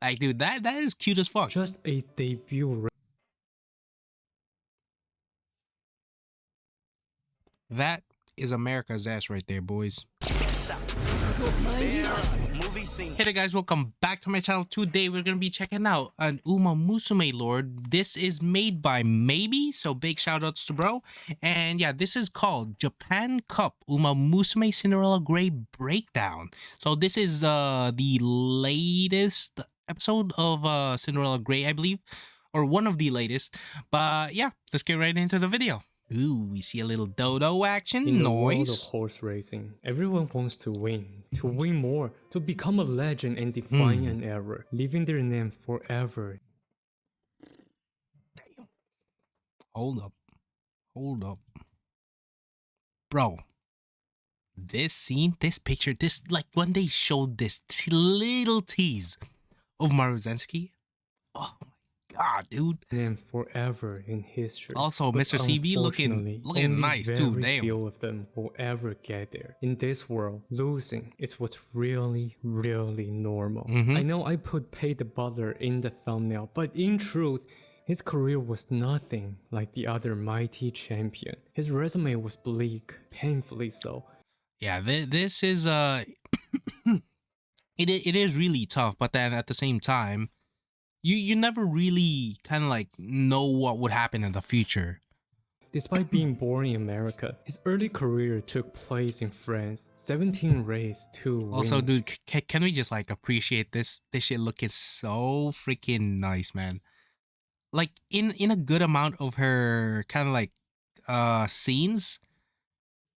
Like, dude, that is cute as fuck. Just a debut. That is America's ass right there, boys. Hey there guys, welcome back to my channel. Today we're gonna be checking out an UMA MUSUME Lord. This is made by Maybe, so big shout outs to bro. And yeah, this is called Japan Cup UMA MUSUME Cinderella Grey Breakdown. So this is the latest episode of Cinderella Grey, I believe, or one of the latest. But yeah, let's get right into the video. Ooh, we see a little dodo action. In the world of Noise. horse racing, everyone wants to win more, to become a legend and define an era, leaving their name forever. Damn. Hold up. Bro, this scene, this picture, this, like, when they showed this little tease of Maruzensky, oh my god, dude. Name forever in history. Also, But Mr. CB looking only nice too, very damn. few of them will ever get there. In this world, losing is what's really normal. I know I put Pay the Butler in the thumbnail, but in truth, his career was nothing like the other mighty champion. His resume was bleak, painfully so. Yeah, this is it is really tough, but then at the same time, you never really kind of like know what would happen in the future. Despite being born in America, his early career took place in France. 17 races, 2 Also, wins. dude, can we just like appreciate this shit looking so freaking nice, man. Like in a good amount of her kind of like scenes,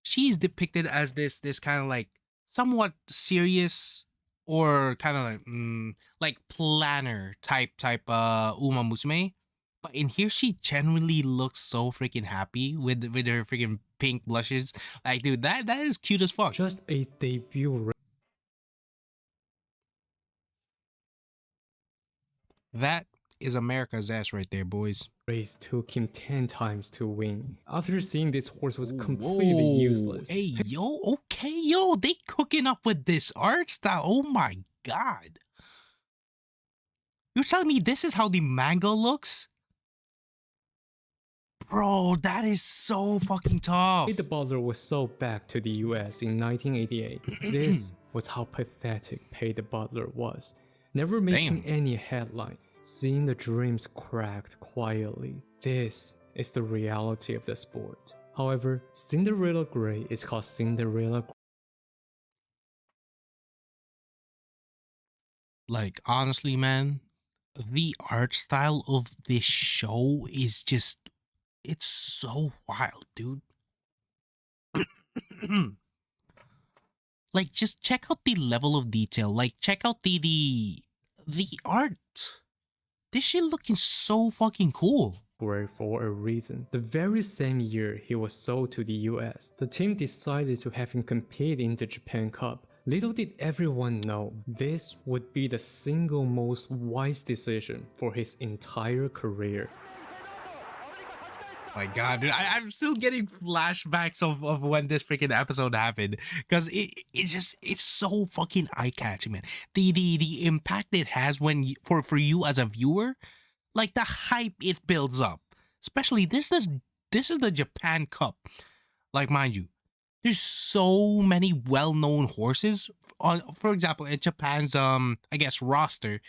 she's depicted as this kind of like somewhat serious or kind of like planner type Uma Musume. But in here, she genuinely looks so freaking happy with her freaking pink blushes. Like, dude, that is cute as fuck. Just a debut That is America's ass right there, boys. race took him 10 times to win. After seeing this horse was completely useless. Hey, yo, okay, yo, they cooking up with this art style. Oh my god. You're telling me this is how the manga looks? Bro, that is so fucking tough. Pay the Butler was sold back to the US in 1988. This was how pathetic Pay the Butler was. Never making any headline, seeing the dreams cracked quietly. This is the reality of the sport. However, Cinderella Grey is called Cinderella Grey. Like, honestly, man, the art style of this show is just, it's so wild, dude. Like, just check out the level of detail. Like, check out the art. This shit looking so fucking cool. For a reason. The very same year he was sold to the US, the team decided to have him compete in the Japan Cup. Little did everyone know, this would be the single most wise decision for his entire career. My god, dude, I'm still getting flashbacks of when this freaking episode happened, because it's so fucking eye-catching, man. The impact it has when for you as a viewer, like the hype it builds up. Especially this is the Japan Cup. Like, mind you, there's so many well-known horses. On, for example, in Japan's I guess roster,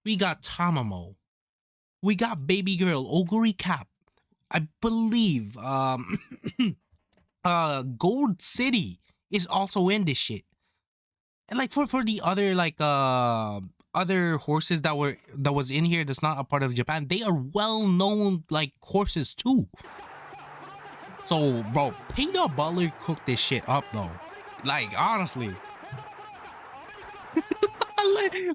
we got Tamamo, we got Baby Girl, Oguri Cap. I believe Gold City is also in this shit. And like for the other like other horses that was in here that's not a part of Japan, they are well known like horses too. So bro, Pay the Butler cooked this shit up though. Like, honestly.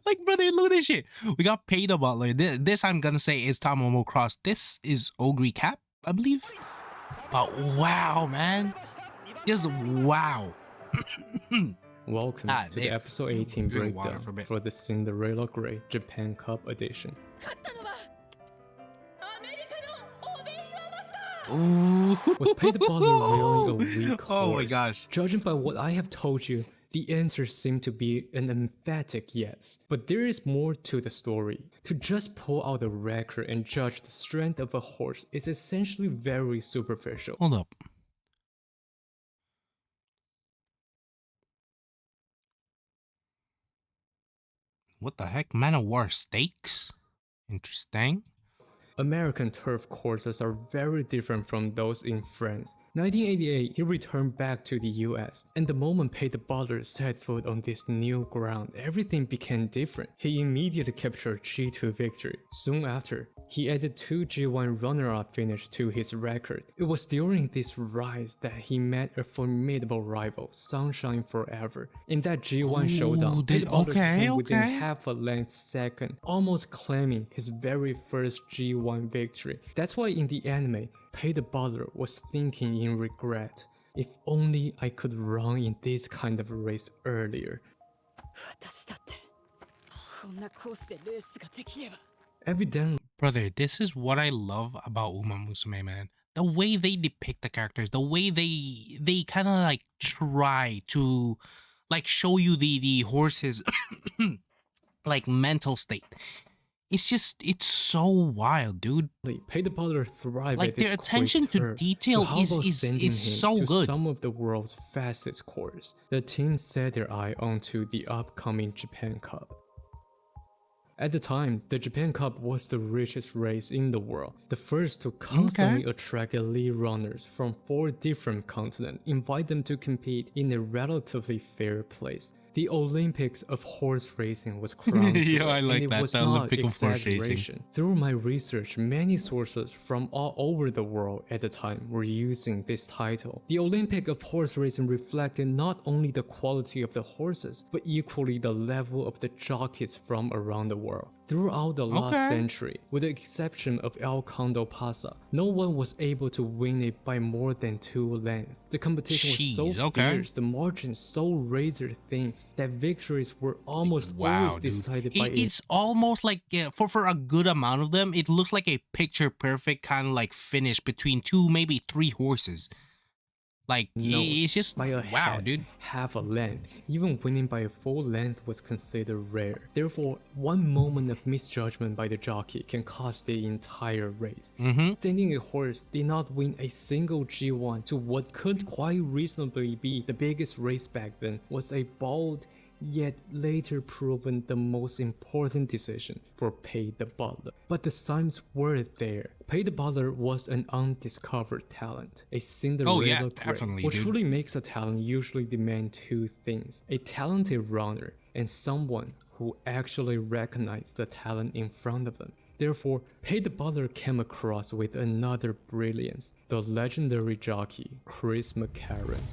like brother, look at this shit. We got Pay the Butler. This I'm gonna say is Tamamo Cross. This is Ogre Cap, I believe. But wow, man. Just wow. Welcome to the episode 18 Drink water breakdown for a bit. for the Cinderella Grey Japan Cup edition. Ooh. Was Pay the Butler really a weak horse? Oh my gosh. Judging by what I have told you, The answer seemed to be an emphatic yes. But there is more to the story. To just pull out a record and judge the strength of a horse is essentially very superficial. Hold up. What the heck? Man of War stakes? Interesting. American turf courses are very different from those in France. 1988, he returned back to the US, and the moment Peter Butler set foot on this new ground, everything became different. He immediately captured G2 victory. Soon after, he added 2 G1 runner-up finishes to his record. It was during this rise that he met a formidable rival, Sunshine Forever. In that G1 showdown, Peter Butler came within half a length second, almost claiming his very first G1 victory. That's why in the anime, Peter Butler was thinking in regret. If only I could run in this kind of race earlier. Evidently, brother, this is what I love about UMA MUSUME, man. The way they depict the characters, the way they kind of like try to like show you the horse's like mental state. It's so wild, dude. Peter Butler thrived like at this their attention to detail is so good. Some of the world's fastest course. The team set their eye onto the upcoming Japan Cup. At the time, the Japan Cup was the richest race in the world, the first to constantly attract elite runners from 4 different continents, invite them to compete in a relatively fair place. The Olympics of horse racing was crowned and it was not exaggeration. Through my research, many sources from all over the world at the time were using this title. The Olympic of horse racing reflected not only the quality of the horses, but equally the level of the jockeys from around the world. Throughout the last century, with the exception of El Condo Pasa, no one was able to win it by more than 2 lengths. The competition was so fierce, the margins so razor thin, that victories were almost always decided by it's almost like for a good amount of them, it looks like a picture perfect kind of like finish between 2, maybe 3 horses. Like it's just by a wow, dude. Half a length. Even winning by a full length was considered rare. Therefore, one moment of misjudgment by the jockey can cost the entire race. Sending a horse did not win a single G1 to what could quite reasonably be the biggest race back then was a bold yet later proven the most important decision for Peter Butler. But the signs were there. Peter Butler was an undiscovered talent, a Cinderella grade. What truly makes a talent usually demand 2 things: a talented runner and someone who actually recognized the talent in front of them. Therefore, Peter Butler came across with another brilliance, the legendary jockey Chris McCarron.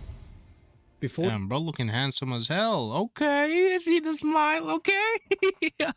Damn, bro, looking handsome as hell. Okay, I see the smile. Okay.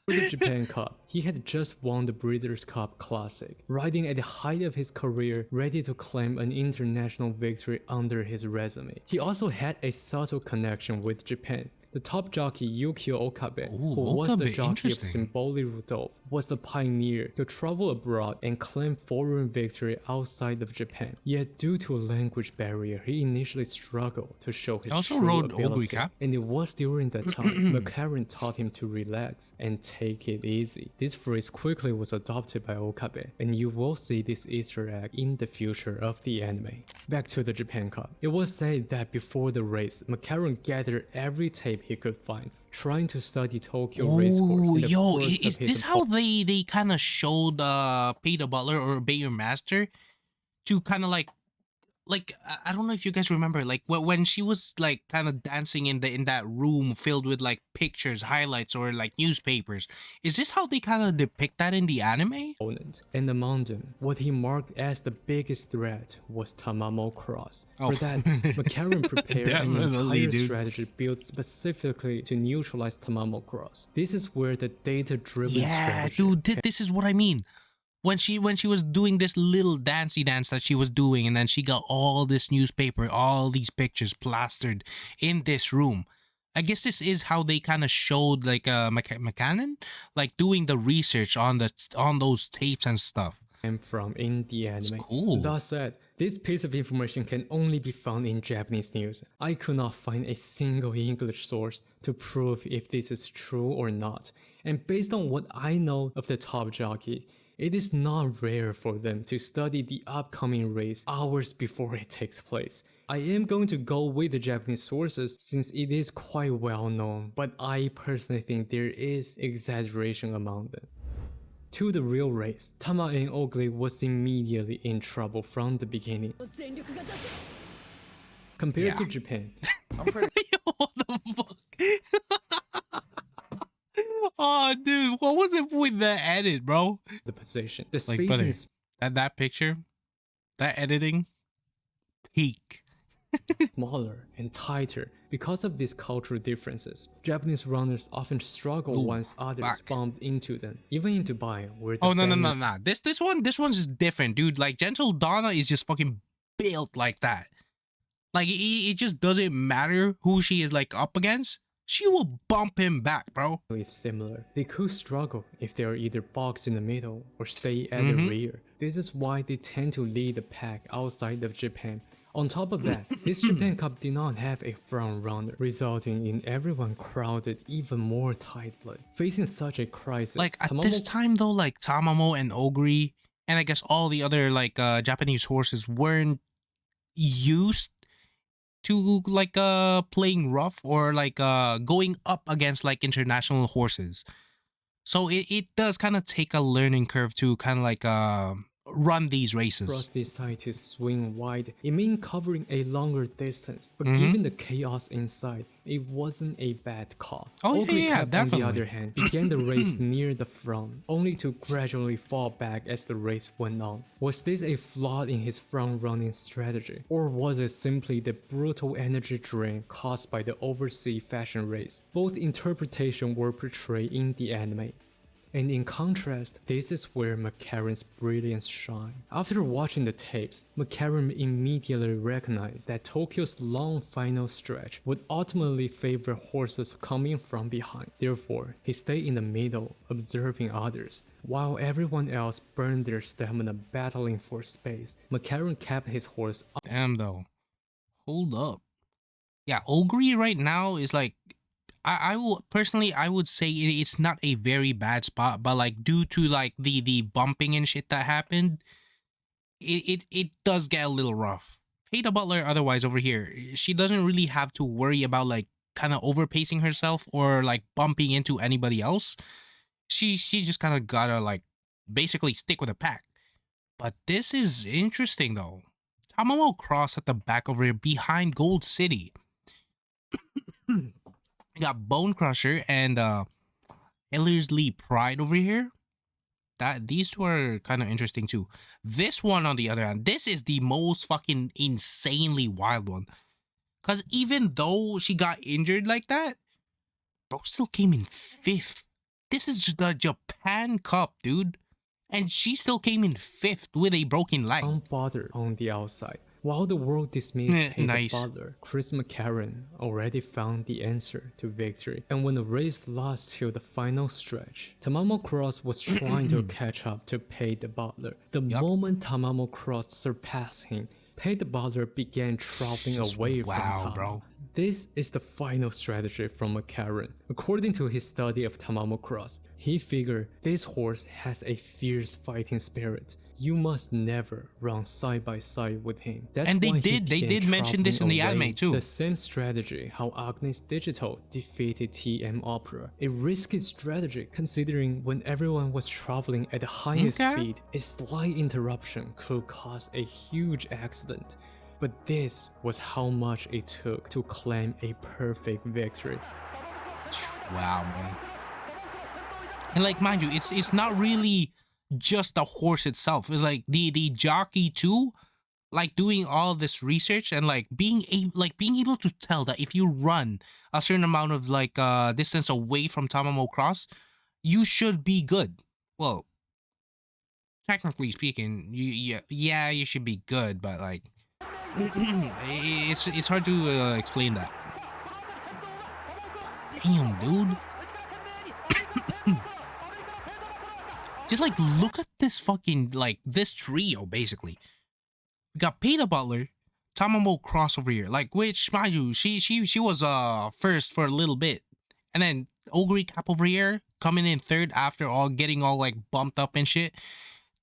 For the Japan Cup, he had just won the Breeders' Cup Classic, riding at the height of his career, ready to claim an international victory under his resume. He also had a subtle connection with Japan. The top jockey Yukio Okabe, who was the jockey of Symboli Rudolph, was the pioneer to travel abroad and claim foreign victory outside of Japan. Yet due to a language barrier, he initially struggled to show his true ability. And it was during that time McCarron taught him to relax and take it easy. This phrase quickly was adopted by Okabe, and you will see this Easter egg in the future of the anime. Back to the Japan Cup. It was said that before the race, McCarron gathered every tape he could find, trying to study Tokyo racecourse. Yo, is this how they kind of showed Peter Butler or Bayer Master to kind of like I don't know if you guys remember, like when she was like kind of dancing in that room filled with like pictures, highlights, or like newspapers. Is this how they kind of depict that in the anime? And among them, what he marked as the biggest threat was Tamamo Cross. For that, McCarron prepared an entire strategy built specifically to neutralize Tamamo Cross. This is where the data-driven strategy. Yeah, dude, this is what I mean. When she was doing this little dancey dance that she was doing, and then she got all this newspaper, all these pictures plastered in this room. I guess this is how they kind of showed like McCannon like doing the research on those tapes and stuff. And from in the anime. Cool. That said, This piece of information can only be found in Japanese news. I could not find a single English source to prove if this is true or not. And based on what I know of the top jockey, it is not rare for them to study the upcoming race hours before it takes place. I am going to go with the Japanese sources since it is quite well known, but I personally think there is exaggeration among them. To the real race, Tama and Oakley was immediately in trouble from the beginning. Compared to Japan, What the fuck? Oh, dude, what was it with the edit, bro? the position, the Like, spacing brother, is that picture, that editing, peak. smaller and tighter. Because of these cultural differences, Japanese runners often struggle once others bump into them. Even in Dubai, where the Oh no. This one's just different, dude. Like Gentle Donna is just fucking built like that. Like it just doesn't matter who she is like up against. She will bump him back, bro. is similar. They could struggle if they are either boxed in the middle or stay at the rear. This is why they tend to lead the pack outside of Japan. On top of that, this Japan Cup did not have a front runner, resulting in everyone crowded even more tightly. Facing such a crisis, Like at this time though, like Tamamo and Ogre, and I guess all the other like Japanese horses weren't used to like playing rough or like going up against like international horses. So it does kind of take a learning curve to kind of like run these races. Cross decided to swing wide. It meant covering a longer distance, but given the chaos inside, it wasn't a bad call. Oh Oakley yeah, Cap, definitely. on the other hand, began the race near the front, only to gradually fall back as the race went on. Was this a flaw in his front-running strategy, or was it simply the brutal energy drain caused by the overseas fashion race? Both interpretations were portrayed in the anime. And in contrast, this is where McCarran's brilliance shine. After watching the tapes, McCarran immediately recognized that Tokyo's long final stretch would ultimately favor horses coming from behind. Therefore, he stayed in the middle, observing others. While everyone else burned their stamina battling for space, McCarran kept his horse up. Damn though. Hold up. Yeah, Ogre right now is like I will personally I would say it's not a very bad spot, but like due to like the bumping and shit that happened, it does get a little rough. Peta Butler otherwise over here, she doesn't really have to worry about like kind of overpacing herself or like bumping into anybody else. She just kind of gotta like basically stick with the pack. But this is interesting though. Tamamo Cross at the back over here behind Gold City. We got Bone Crusher and Ellerslie Pride over here. These two are kind of interesting too. This one on the other hand, this is the most fucking insanely wild one. Cause even though she got injured like that, bro still came in 5th. This is the Japan Cup, dude. And she still came in 5th with a broken leg. Unbothered on the outside. While the world dismissed Peta Nice. Butler, Chris McCarran already found the answer to victory. And when the race lost till the final stretch, Tamamo Cross was trying to catch up to Peta Butler. The moment Tamamo Cross surpassed him, Peta Butler began traveling away from Tama. Bro. This is the final strategy from McCarran. According to his study of Tamamo Cross, he figured this horse has a fierce fighting spirit. You must never run side by side with him. That's And they why he did began mention this in the traveling away. anime too. The same strategy how Agnes Digital defeated TM Opera. A risky strategy considering when everyone was traveling at the highest speed, a slight interruption could cause a huge accident. But this was how much it took to claim a perfect victory. Wow, man. And like, mind you, it's not really just the horse itself. It's like the jockey too, like doing all this research and like being able to tell that if you run a certain amount of like distance away from Tamamo Cross, you should be good. Well, technically speaking, you should be good, but like it's hard to explain that. Damn, dude. Just like look at this fucking like this trio basically. We got Peter Butler, Tamamo Cross over here. Like, which, mind you, she was first for a little bit. And then Ogre Cap over here coming in third after all getting all like bumped up and shit.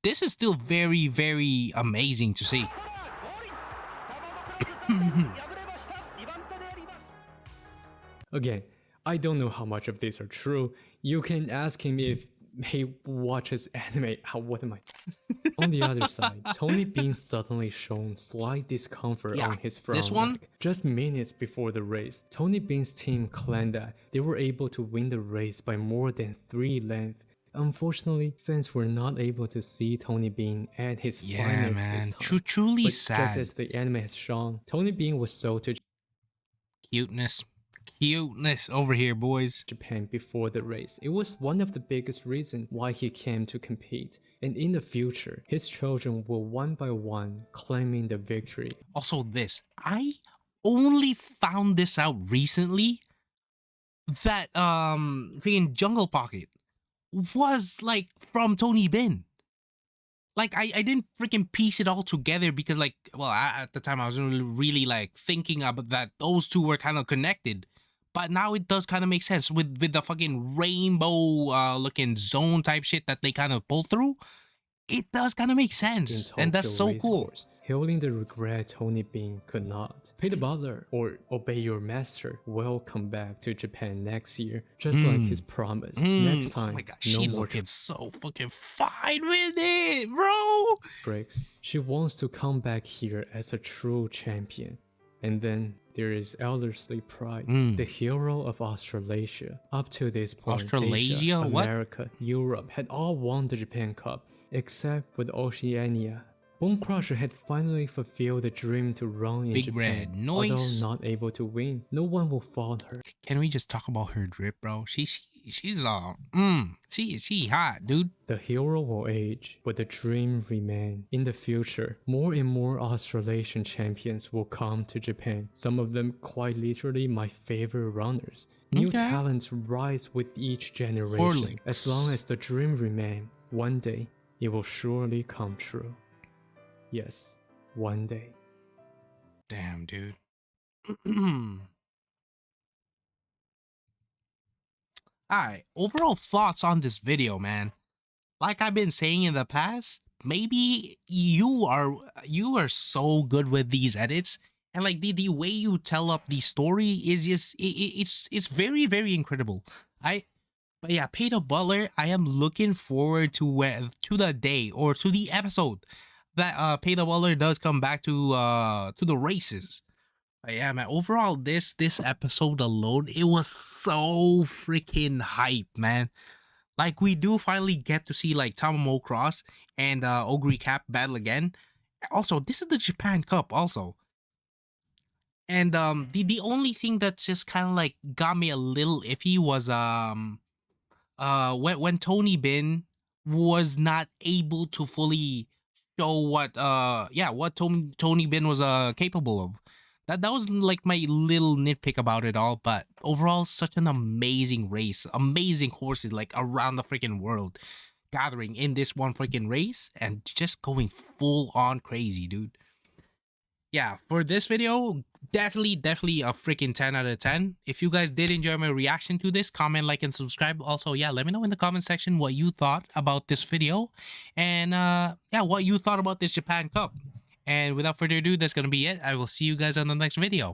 This is still very, very amazing to see. Again, I don't know how much of these are true. You can ask him if he watches anime. What am I? On the other side, Tony Bean suddenly shown slight discomfort on his front this one? leg. Just minutes before the race, Tony Bean's team claimed that they were able to win the race by more than 3 lengths. Unfortunately, fans were not able to see Tony Bean at his finest this time. Truly but sad. Just as the anime has shown, Tony Bean was sold to Cuteness over here, boys. Japan before the race. It was one of the biggest reasons why he came to compete. And in the future, his children will one by one claiming the victory. Also this, I only found this out recently that freaking Jungle Pocket was like from Tony Bin. Like I didn't freaking piece it all together because like, well, at the time I wasn't really like thinking about that those two were kind of connected. But now it does kind of make sense with the fucking rainbow looking zone type shit that they kind of pull through. It does kind of make sense, and that's so cool. Healing the regret Tony Bean could not. Pay the Butler or Obey Your Master will come back to Japan next year, just like his promise. Next time, oh my God, she looking so fucking fine with it, bro. Breaks. She wants to come back here as a true champion. And then there is Elderslie Pride, the hero of Australasia. Up to this point, Australasia, Asia, America, Europe had all won the Japan Cup, except for the Oceania. Bone Crusher had finally fulfilled the dream to run in Japan, red noise. although not able to win. No one will fault her. Can we just talk about her drip, bro? She's she hot, dude. The hero will age, but the dream remain. In the future, more and more Australasian champions will come to Japan. Some of them quite literally my favorite runners. New talents rise with each generation. As long as the dream remain, one day it will surely come true. Yes, one day. Damn, dude. Alright, overall thoughts on this video, man. Like I've been saying in the past, maybe you are so good with these edits, and like the way you tell up the story is just it's very, very incredible. But yeah, Peter Butler, I am looking forward to the day or to the episode that Peter Butler does come back to the races. But yeah, man, overall this episode alone, it was so freaking hype, man. Like we do finally get to see like Tamamo Cross and Ogre Cap battle again. Also, this is the Japan Cup also. And the only thing that just kind of like got me a little iffy was when Tony Bin was not able to fully show what Tony Bin was capable of. That was like my little nitpick about it all, but overall such an amazing race, amazing horses like around the freaking world gathering in this one freaking race and just going full on crazy, dude. Yeah, for this video, definitely a freaking 10 out of 10. If you guys did enjoy my reaction to this, comment, like, and subscribe. Also, yeah, let me know in the comment section what you thought about this video and yeah, what you thought about this Japan Cup. And without further ado, that's gonna be it. I will see you guys on the next video.